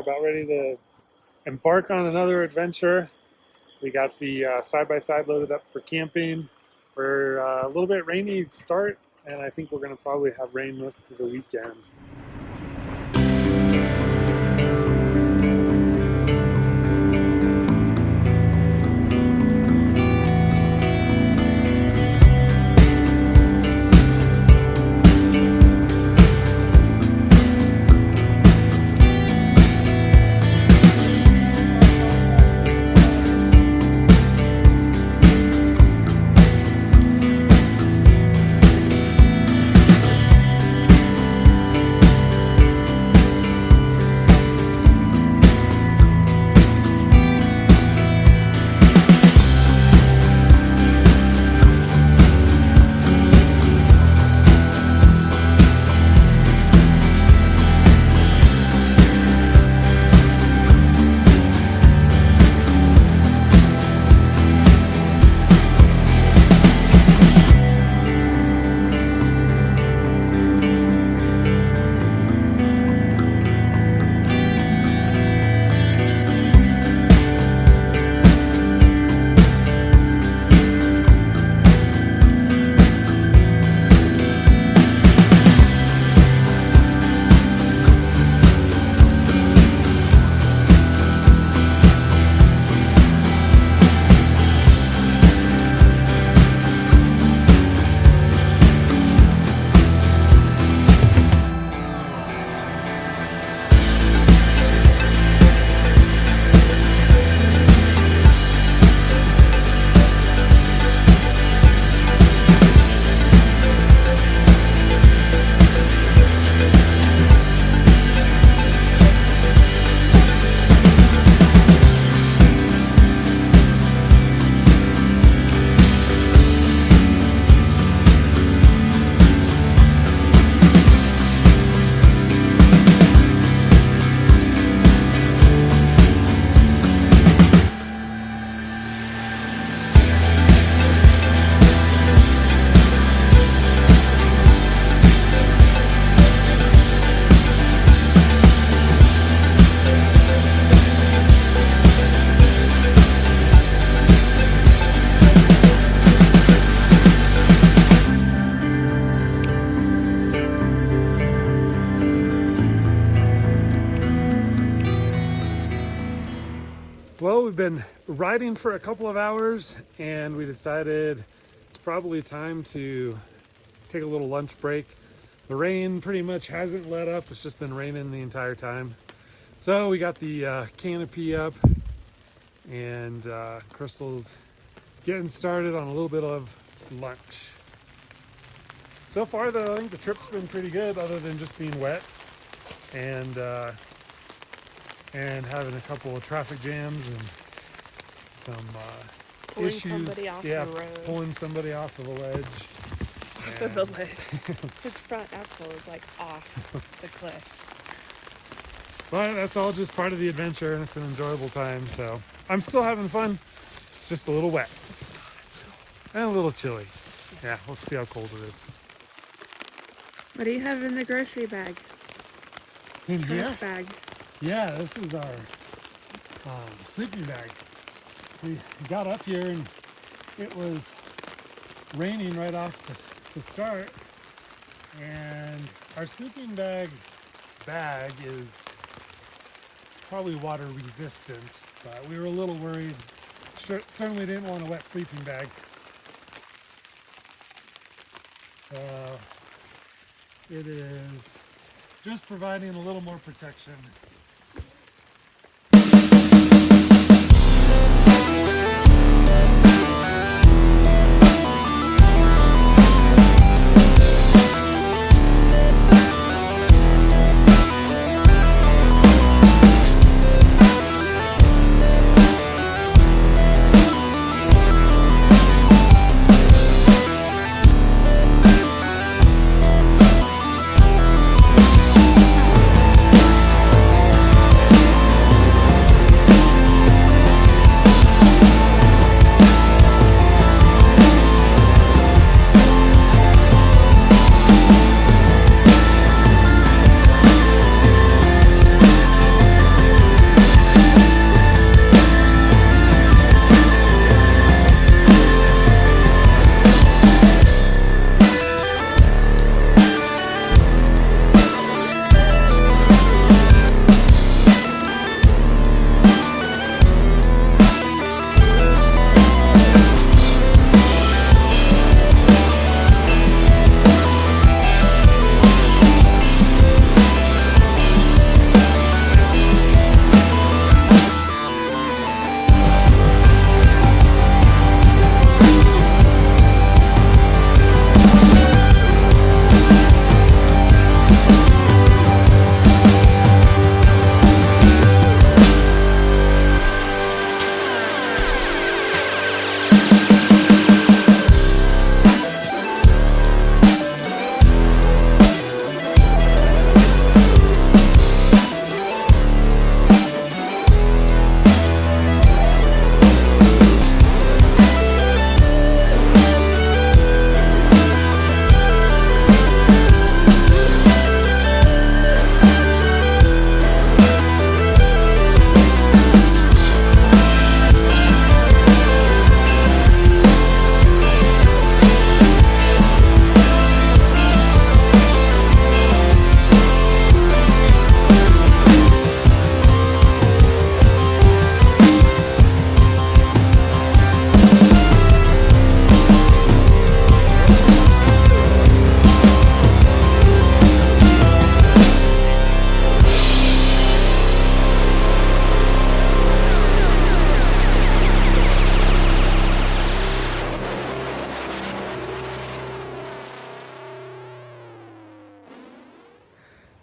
about ready to embark on another adventure. We got the side-by-side loaded up for camping. We're a little bit rainy start, and I think we're going to probably have rain most of the weekend. Well, we've been riding for a couple of hours and we decided it's probably time to take a little lunch break. The rain pretty much hasn't let up. It's just been raining the entire time. So we got the canopy up and Crystal's getting started on a little bit of lunch. So far though, I think the trip's been pretty good other than just being wet and having a couple of traffic jams and some pulling issues. Somebody off the road. Pulling somebody off of a ledge. Off of the ledge. His front axle is like off the cliff. But that's all just part of the adventure and it's an enjoyable time. So I'm still having fun. It's just a little wet and a little chilly. Yeah, let's see how cold it is. What do you have in the grocery bag? In Trash here? bag. Yeah, this is our sleeping bag. We got up here and it was raining right off to start, and our sleeping bag is probably water resistant, but we were a little worried. Certainly didn't want a wet sleeping bag. So it is just providing a little more protection.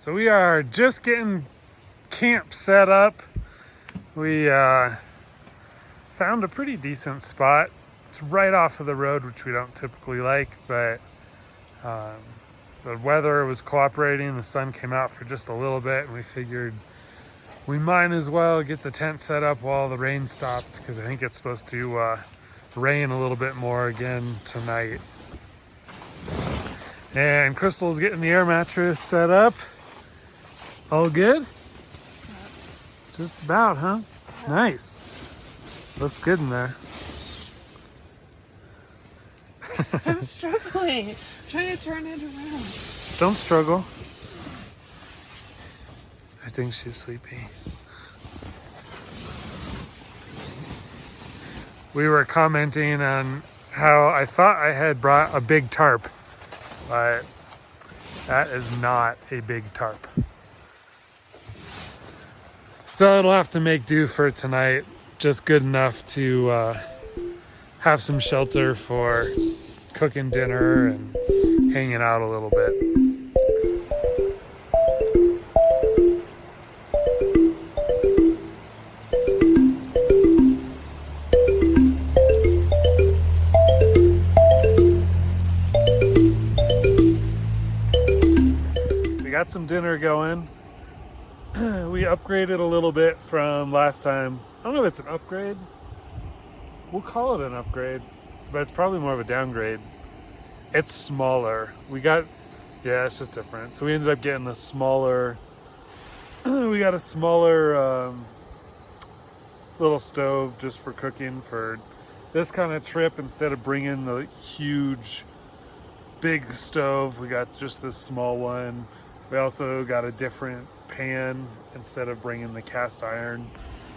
So we are just getting camp set up. We found a pretty decent spot. It's right off of the road, which we don't typically like, but the weather was cooperating. The sun came out for just a little bit, and we figured we might as well get the tent set up while the rain stopped, because I think it's supposed to rain a little bit more again tonight. And Crystal's getting the air mattress set up. All good? Just about, huh? Nice. Looks good in there. I'm struggling. Trying to turn it around. Don't struggle. I think she's sleepy. We were commenting on how I thought I had brought a big tarp, but that is not a big tarp. So it'll have to make do for tonight. Just good enough to have some shelter for cooking dinner and hanging out a little bit. We got some dinner going. We upgraded a little bit from last time. I don't know if it's an upgrade. We'll call it an upgrade, but it's probably more of a downgrade. It's smaller. Yeah, it's just different. So we ended up getting a smaller, we got a smaller little stove just for cooking for this kind of trip. Instead of bringing the huge, big stove, we got just this small one. We also got a different pan instead of bringing the cast iron.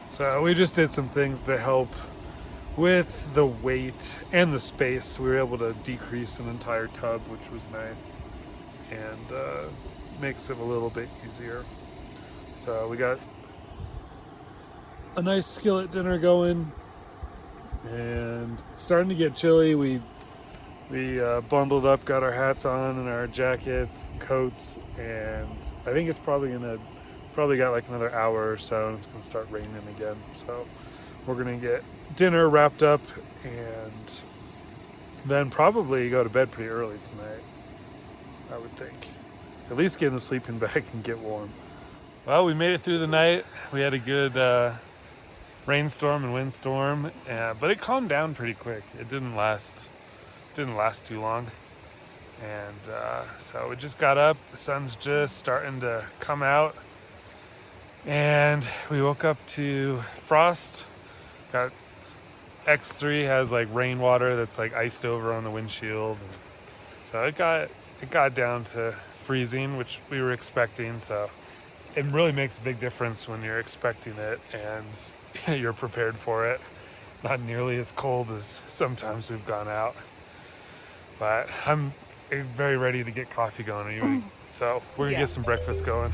So we just did some things to help with the weight and the space. We were able to decrease an entire tub, which was nice, and makes it a little bit easier. So we got a nice skillet dinner going, and it's starting to get chilly. We bundled up, got our hats on and our jackets, coats, and I think it's probably got like another hour or so, and it's gonna start raining again. So we're gonna get dinner wrapped up and then probably go to bed pretty early tonight, I would think. At least get in the sleeping bag and get warm. Well, we made it through the night. We had a good rainstorm and windstorm, but it calmed down pretty quick. It didn't last too long. And so we just got up. The sun's just starting to come out. And we woke up to frost. Got X3 has like rainwater that's like iced over on the windshield. So it got down to freezing, which we were expecting. So it really makes a big difference when you're expecting it and you're prepared for it. Not nearly as cold as sometimes we've gone out. But I'm very ready to get coffee going. Are you ready? So we're gonna get some breakfast going.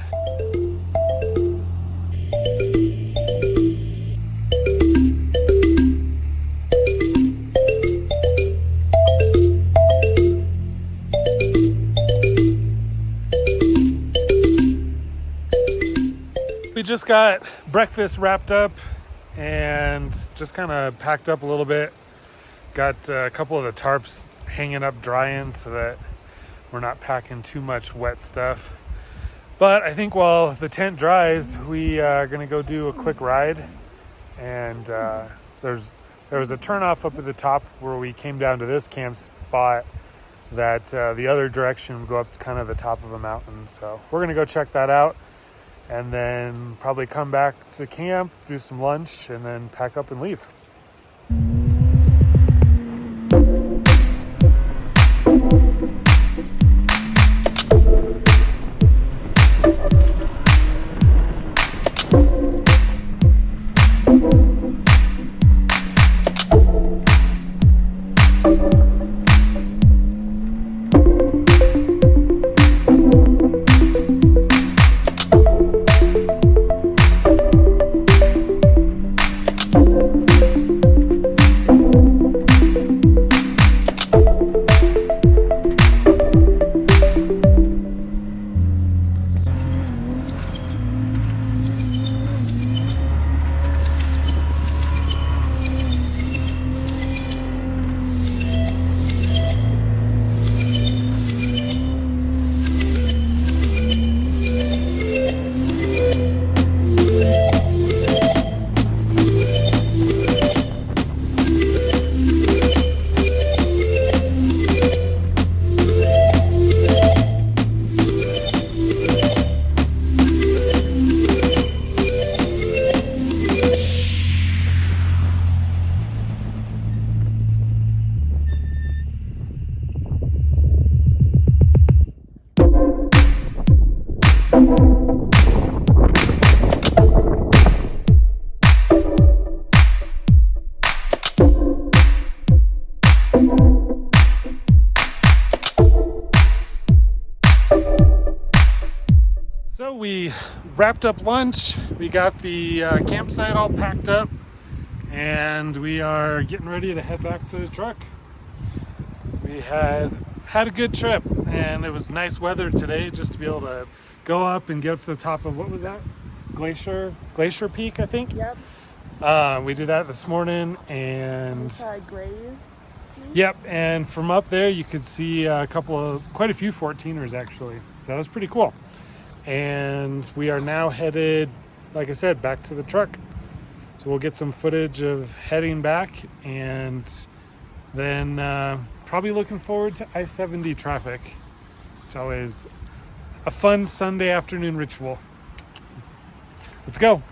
We just got breakfast wrapped up and just kind of packed up a little bit. Got a couple of the tarps hanging up drying so that we're not packing too much wet stuff. But I think while the tent dries, we are gonna go do a quick ride. And there was a turnoff up at the top where we came down to this camp spot that the other direction would go up to kind of the top of a mountain. So we're gonna go check that out and then probably come back to camp, do some lunch, and then pack up and leave. So we wrapped up lunch, we got the campsite all packed up, and we are getting ready to head back to the truck. We had a good trip, and it was nice weather today just to be able to go up and get up to the top of, what was that? Glacier Peak, I think? Yep. We did that this morning, and Grays. yep, and from up there you could see quite a few 14ers actually, so that was pretty cool. And we are now headed, like I said, back to the truck. So we'll get some footage of heading back, and then probably looking forward to I-70 traffic. It's always a fun Sunday afternoon ritual. Let's go.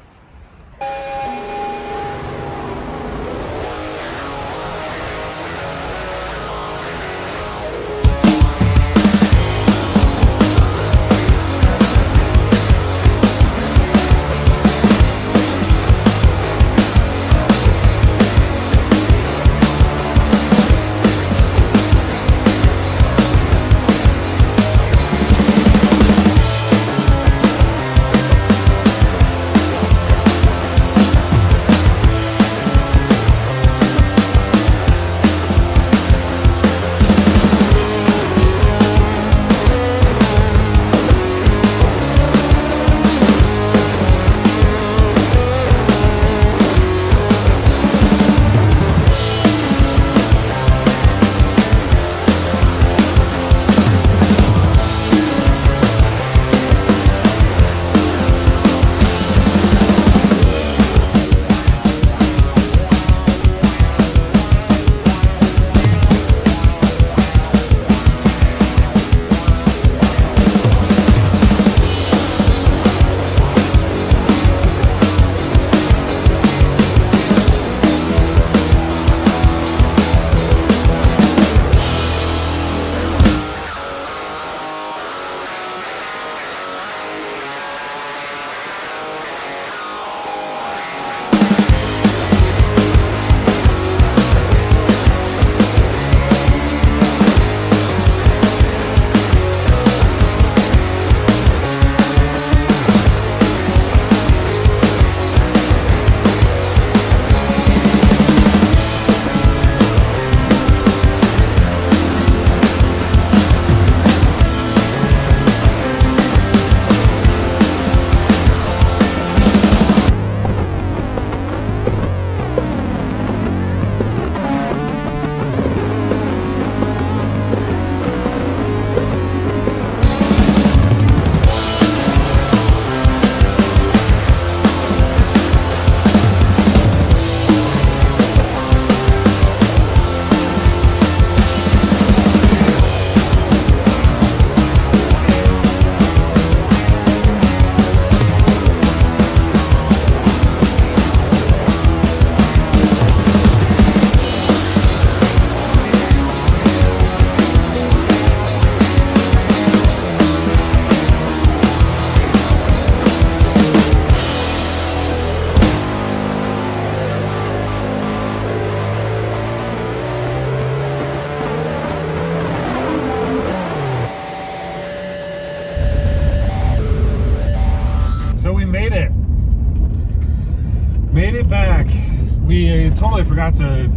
We totally forgot to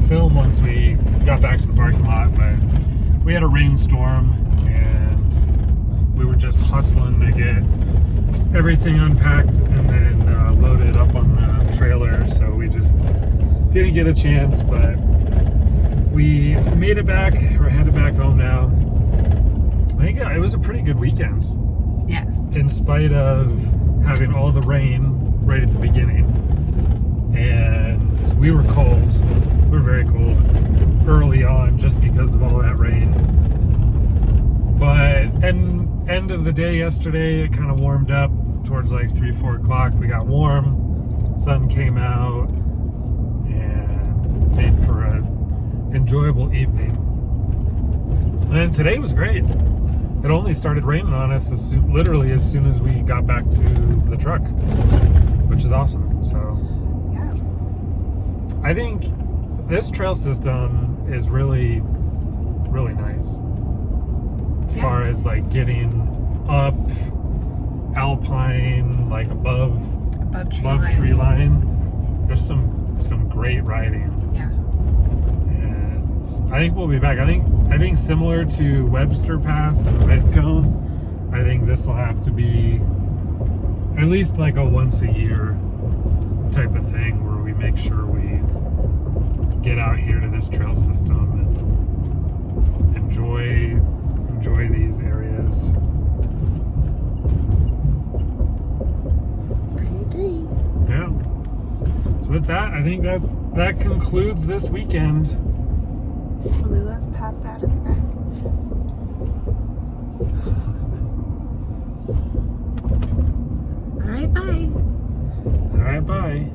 film once we got back to the parking lot, but we had a rainstorm and we were just hustling to get everything unpacked and then loaded up on the trailer, so we just didn't get a chance, but we made it back. We're headed back home now. I think it was a pretty good weekend. Yes. In spite of having all the rain right at the beginning. And we were cold. We were very cold early on just because of all that rain. But end of the day yesterday, it kind of warmed up towards like 3-4 o'clock. We got warm, sun came out, and made for an enjoyable evening. And today was great. it only started raining on us literally as soon as we got back to the truck, which is awesome. So Yeah. I think this trail system is really, really nice as far as like getting up alpine, like above tree line. There's some great riding. Yeah. And I think we'll be back. I think similar to Webster Pass and Redcone, I think this will have to be at least like a once a year type of thing where we make sure we get out here to this trail system and enjoy these areas. I agree. Yeah. So with that, I think that concludes this weekend. Lula's passed out in the back. All right, bye. All right, bye.